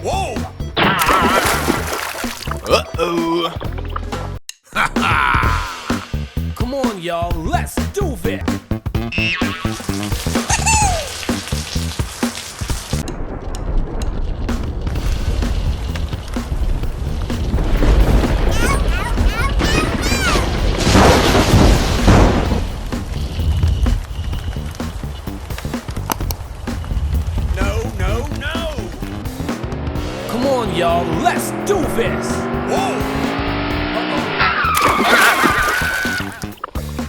Whoa! Uh-oh. Ha ha! Come on, y'all, let's do this. Come on, y'all, let's do this! Whoa!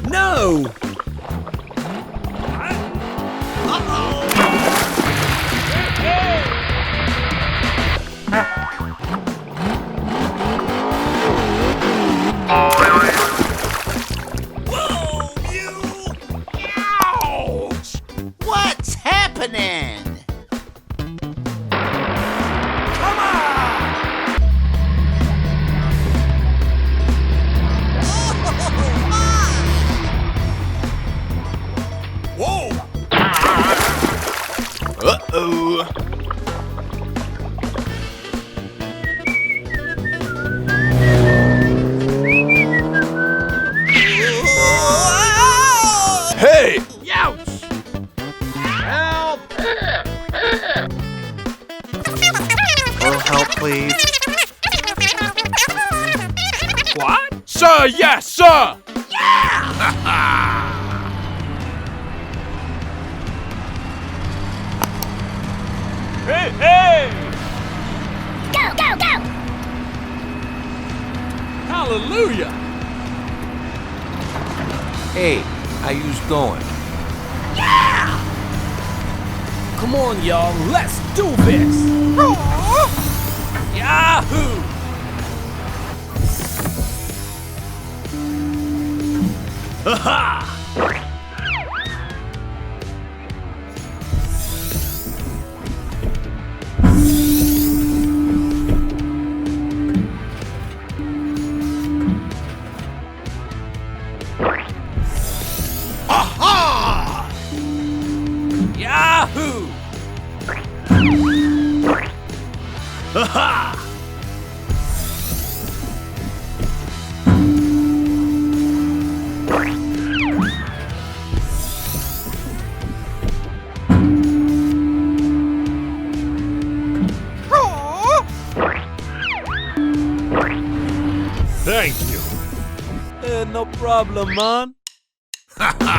No! Whoa, you! Ouch! What's happening? Whoa! Uh-oh. Hey! Ouch! Help! Little help, please. What? Sir, yes, sir! Hey, hey! Go, go, go! Hallelujah! Hey, how you's going? Come on, y'all, let's do this! Yahoo! Ha-ha! Aha! Yahoo! Ha-ha! Thank you. No problem, man. Ha ha!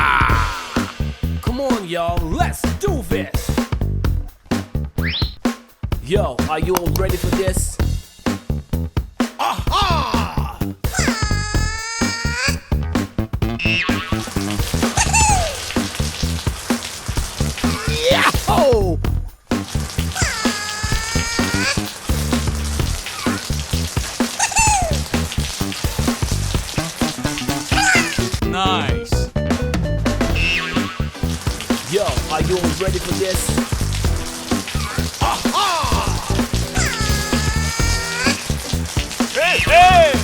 Come on, y'all, let's do this! Yo, are you all ready for this? Aha! Yahoo! Nice. Yo, are you all ready for this? Aha! Hey, hey!